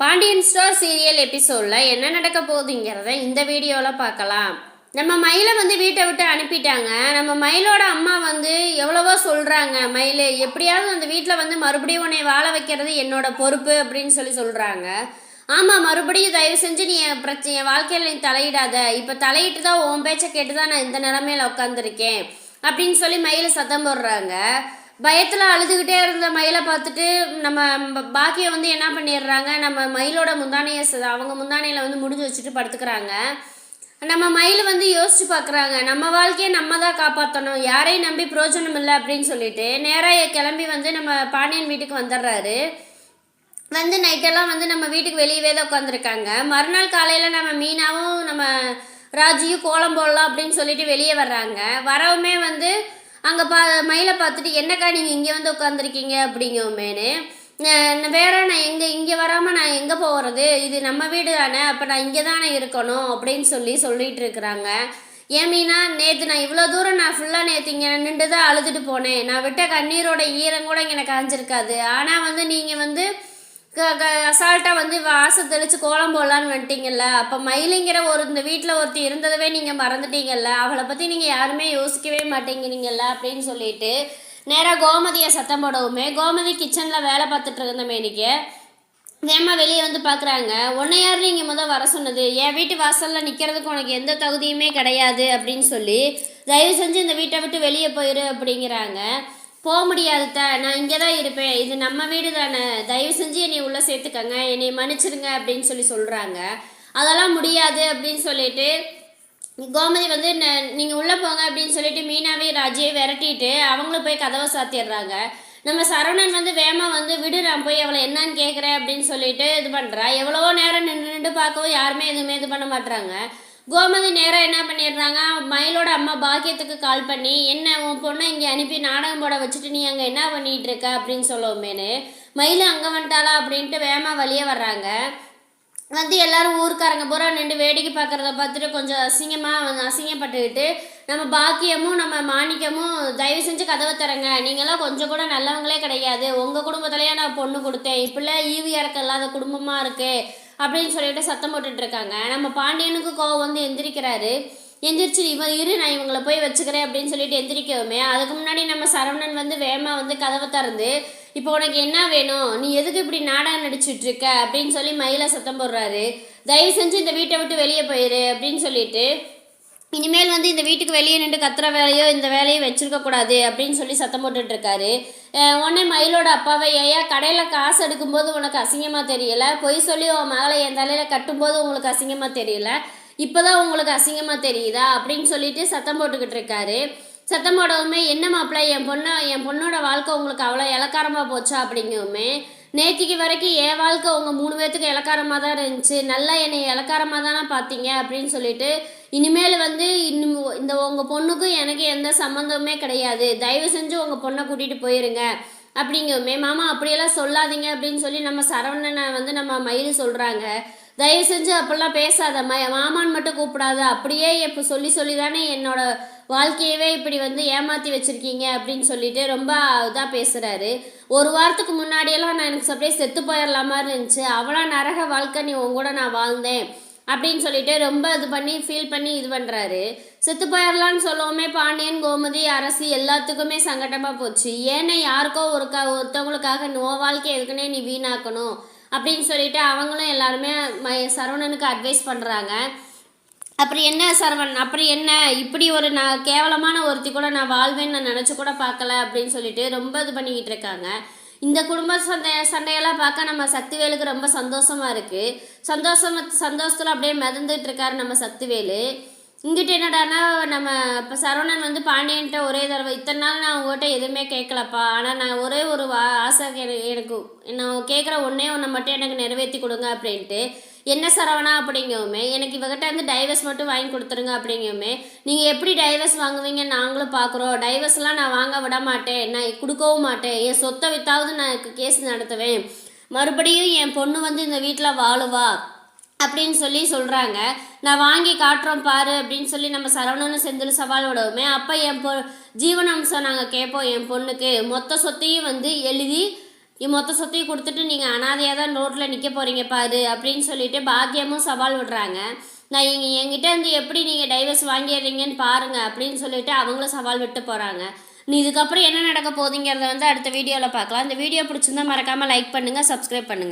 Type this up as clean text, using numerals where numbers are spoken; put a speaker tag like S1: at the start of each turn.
S1: Pandian store serial எபிசோடில் என்ன நடக்க போகுதுங்கிறத இந்த வீடியோவில் பார்க்கலாம். நம்ம மயிலை வீட்டை விட்டு அனுப்பிட்டாங்க. நம்ம மயிலோட அம்மா எவ்வளவோ சொல்கிறாங்க, மயில் எப்படியாவது அந்த வீட்டில் மறுபடியும் உன்னை வாழ வைக்கிறது என்னோட பொறுப்பு அப்படின்னு சொல்கிறாங்க. ஆமாம், மறுபடியும் தயவு செஞ்சு நீ என் வாழ்க்கையில் நீ தலையிடாத, இப்போ தலையிட்டு தான் உன் பேச்சை கேட்டு தான் நான் இந்த நிலமையில உட்காந்துருக்கேன் அப்படின்னு மயில் சத்தம் போடுறாங்க. பயத்தில் அழுதுகிட்டே இருந்த மயிலை பார்த்துட்டு நம்ம பாக்கியம் என்ன பண்ணிடுறாங்க, நம்ம மயிலோட முந்தானையை அவங்க முந்தானையில் முடிஞ்சு வச்சுட்டு படுத்துக்கிறாங்க. நம்ம மயில் யோசிச்சு பார்க்குறாங்க, நம்ம வாழ்க்கையை நம்ம தான் காப்பாற்றணும், யாரையும் நம்பி பிரயோஜனம் இல்லை அப்படின்னு சொல்லிட்டு நேராக கிளம்பி நம்ம பாண்டியன் வீட்டுக்கு வந்துடுறாரு. நைட்டெல்லாம் நம்ம வீட்டுக்கு வெளியவே தான் உட்காந்துருக்காங்க. மறுநாள் காலையில் நம்ம மீனாவும் நம்ம ராஜியும் கோலம் போடலாம் அப்படின்னு சொல்லிட்டு வெளியே வர்றாங்க. வரவுமே அங்கே மயிலை பார்த்துட்டு என்னக்கா நீங்கள் இங்கே உட்காந்துருக்கீங்க அப்படிங்கவுமேனு, வேற நான் இங்கே வராமல் நான் எங்கே போகிறது, இது நம்ம வீடு தானே, அப்போ நான் இங்கே தானே இருக்கணும் அப்படின்னு சொல்லிட்டு இருக்கிறாங்க. ஏன் மீனா, நேற்று நான் இவ்வளோ தூரம் நான் ஃபுல்லாக நேற்று இங்கே நின்று தான் அழுதுட்டு போனேன், நான் விட்ட கண்ணீரோட ஈரம் கூட எனக்கு காஞ்சிருக்காது, ஆனால் நீங்கள் அசால்ட்டாக வாசை தெளித்து கோலம் போடலான்னு வந்துட்டீங்கல்ல, அப்போ மயிலுங்கிற இந்த வீட்டில் ஒருத்தி இருந்ததவே நீங்கள் மறந்துட்டீங்கல்ல, அவளை பற்றி நீங்கள் யாருமே யோசிக்கவே மாட்டேங்கிறீங்கல்ல அப்படின்னு சொல்லிட்டு நேராக கோமதியை சத்தம் போடவுமே, கோமதி கிச்சனில் வேலை பார்த்துட்டு இருந்தமேனிக்கு வேமா வெளியே பார்க்குறாங்க. உன்னை யார் நீங்கள் வர சொன்னது, என் வீட்டு வாசலில் நிற்கிறதுக்கு உனக்கு எந்த தகுதியுமே கிடையாது அப்படின்னு தயவு செஞ்சு இந்த வீட்டை விட்டு வெளியே போயிரு அப்படிங்கிறாங்க. போக முடியாது நான் இங்கே தான் இருப்பேன், இது நம்ம வீடு தானே, தயவு செஞ்சு என்னை உள்ளே சேர்த்துக்கங்க, என்னை மன்னிச்சிருங்க அப்படின்னு சொல்கிறாங்க. அதெல்லாம் முடியாது அப்படின்னு சொல்லிட்டு கோமதி நீங்கள் உள்ளே போங்க அப்படின்னு சொல்லிட்டு மீனாவே ராஜியை விரட்டிட்டு அவங்களும் போய் கதவை சாத்திடுறாங்க. நம்ம சரவணன் வேமா விடு, நான் போய் அவளை என்னன்னு கேட்குறேன் அப்படின்னு சொல்லிட்டு இது பண்ணுறா. எவ்வளவோ நேரம் நின்று பார்க்கவும் யாருமே எதுவுமே இது பண்ண மாட்டுறாங்க. கோமதி நேராக என்ன பண்ணிடுறாங்க, மயிலோட அம்மா பாக்கியத்துக்கு கால் பண்ணி, என்ன உன் பொண்ணை இங்கே அனுப்பி நாடகம் போட வச்சுட்டு நீ அங்கே என்ன பண்ணிகிட்டு இருக்க அப்படின்னு சொல்லவுமேனு, மயில் அங்கே வந்துட்டாளா அப்படின்ட்டு வேமா வழியே வர்றாங்க. எல்லாரும் ஊருக்காரங்க பூரா நின்று வேடிக்கை பார்க்குறத பார்த்துட்டு கொஞ்சம் அசிங்கப்பட்டுக்கிட்டு நம்ம பாக்கியமும் நம்ம மாணிக்கமும் தயவு செஞ்சு கதவை தரங்க, நீங்களாம் கொஞ்சம் கூட நல்லவங்களே கிடையாது, உங்கள் குடும்பத்திலேயே நான் பொண்ணு கொடுத்தேன், இப்படிலாம் ஈவி இறக்க இல்லாத குடும்பமாக இருக்குது அப்படின்னு சொல்லிட்டு சத்தம் போட்டுட்ருக்காங்க. நம்ம பாண்டியனுக்கு கோவம் எந்திரிக்கிறாரு. எந்திரிச்சு இரு, நான் இவங்களை போய் வச்சுக்கிறேன் அப்படின்னு சொல்லிட்டு எந்திரிக்கவுமே, அதுக்கு முன்னாடி நம்ம சரவணன் வேமா கதவை திறந்து, இப்போ உனக்கு என்ன வேணும், நீ எதுக்கு இப்படி நாடகம் நடிச்சுட்ருக்க அப்படின்னு மயிலை சத்தம் போடுறாரு. தயவு செஞ்சு இந்த வீட்டை விட்டு வெளியே போயிரு அப்படின்னு சொல்லிட்டு, இனிமேல் இந்த வீட்டுக்கு வெளியே நின்று கத்துற வேலையோ இந்த வேலையோ வச்சுருக்கக்கூடாது அப்படின்னு சத்தம் போட்டுட்ருக்காரு. உடனே மயிலோட அப்பாவை, ஏயா கடையில் காசு எடுக்கும்போது உனக்கு அசிங்கமாக தெரியல, பொய் சொல்லி உன் மகளை என் தலையில் கட்டும்போது உங்களுக்கு அசிங்கமாக தெரியல, இப்போ தான் உங்களுக்கு அசிங்கமாக தெரியுதா அப்படின்னு சொல்லிட்டு சத்தம் போட்டுக்கிட்டு இருக்காரு. சத்தம் போடவுமே, என்ன மாப்பிள்ளை என் பொண்ணோட வாழ்க்கை உங்களுக்கு அவ்வளோ இலக்காரமாக போச்சா அப்படிங்கவுமே, நேற்றுக்கு வரைக்கும் என் வாழ்க்கை உங்கள் 3 பேர்த்துக்கு இலக்காரமாக தான் இருந்துச்சு, நல்லா என்னை இலக்காரமாக தானே பார்த்தீங்க அப்படின்னு சொல்லிட்டு, இனிமேல் இன்னும் இந்த உங்கள் பொண்ணுக்கும் எனக்கு எந்த சம்மந்தமே கிடையாது, தயவு செஞ்சு உங்கள் பொண்ணை கூட்டிகிட்டு போயிருங்க அப்படிங்கவுமே, மாமா அப்படியெல்லாம் சொல்லாதீங்க அப்படின்னு சொல்லி நம்ம சரவணனை நம்ம மயில் சொல்கிறாங்க. தயவு செஞ்சு அப்படிலாம் பேசாத, மாமான்னு மட்டும் கூப்பிடாத, அப்படியே இப்போ சொல்லி தானே என்னோட வாழ்க்கையவே இப்படி ஏமாற்றி வச்சுருக்கீங்க அப்படின்னு சொல்லிட்டு ரொம்ப இதாக பேசுகிறாரு. ஒரு வாரத்துக்கு முன்னாடியெல்லாம் நான் எனக்கு அப்படியே செத்து போயிடலாமா இருந்துச்சு, அவ்வளோ நரக வாழ்க்கை நீ உங்க கூட நான் வாழ்ந்தேன் அப்படின்னு சொல்லிட்டு ரொம்ப இது பண்ணி ஃபீல் பண்ணி இது பண்ணுறாரு. செத்து போயிடலான்னு சொல்லவுமே பாண்டியன், கோமதி, அரசி எல்லாத்துக்குமே சங்கடமாக போச்சு. ஏன்னா யாருக்கோ ஒருத்தவங்களுக்காக நோ வாழ்க்கை எதுக்குன்னே நீ வீணாக்கணும் அப்படின்னு சொல்லிட்டு அவங்களும் எல்லாருமே சரவணனுக்கு அட்வைஸ் பண்ணுறாங்க. அப்படி என்ன சரவணன், அப்படி என்ன இப்படி ஒரு நான் கேவலமான ஒருத்தி கூட நான் வாழ்வேன்னு நான் நினச்சி கூட பார்க்கல அப்படின்னு சொல்லிட்டு ரொம்ப இது பண்ணிக்கிட்டு இருக்காங்க. இந்த குடும்ப சண்டையெல்லாம் பார்க்க நம்ம சக்திவேலுக்கு ரொம்ப சந்தோஷமாக இருக்குது. சந்தோஷத்தில் அப்படியே மிதந்துட்டு இருக்காரு நம்ம சக்திவேலு. இங்கிட்ட என்னடானா நம்ம இப்போ சரவணன் பாண்டியன்ட்ட ஒரே தடவை, இத்தனை நாள் நான் உங்கள்கிட்ட எதுவுமே கேட்கலப்பா, ஆனால் நான் ஒரே ஒரு ஆசை எனக்கு நான் கேட்குற ஒன்றே ஒன்றை மட்டும் எனக்கு நிறைவேற்றி கொடுங்க அப்படின்ட்டு. என்ன சரவணா அப்படிங்கவுமே, எனக்கு இவகிட்ட டைவர்ஸ் மட்டும் வாங்கி கொடுத்துருங்க அப்படிங்கவுமே, நீங்கள் எப்படி டைவர்ஸ் வாங்குவீங்கன்னு நாங்களும் பார்க்குறோம், டைவர்ஸ்லாம் நான் வாங்க விட மாட்டேன், நான் கொடுக்கவும் மாட்டேன், என் சொத்தை வித்தாவது நான் கேஸ் நடத்துவேன், மறுபடியும் என் பொண்ணு இந்த வீட்டில் வாழுவா அப்படின்னு சொல்கிறாங்க. நான் வாங்கி காட்டுறோம் பாரு அப்படின்னு நம்ம சரவணனும் செந்தில் சவால் விடவுமே, அப்போ என் ஜீவனாம்சம் நாங்கள் கேட்போம், என் பொண்ணுக்கு மொத்த சொத்தையும் எழுதி மொத்த சொத்தையும் கொடுத்துட்டு நீங்கள் அனாதையாக தான் ரோட்டில் நிற்க போகிறீங்க பாரு அப்படின்னு சொல்லிட்டு பாக்கியமும் சவால் விடுறாங்க. நான் என்கிட்ட இருந்து எப்படி நீங்கள் டைவர்ஸ் வாங்கிடுறீங்கன்னு பாருங்கள் அப்படின்னு சொல்லிட்டு அவங்களும் சவால் விட்டு போகிறாங்க. நீ இதுக்கப்புறம் என்ன நடக்க போகுதுங்கிறத வந்து அடுத்த வீடியோவில் பார்க்கலாம். இந்த வீடியோ பிடிச்சிருந்தா மறக்காமல் லைக் பண்ணுங்கள், சப்ஸ்கிரைப் பண்ணுங்கள்.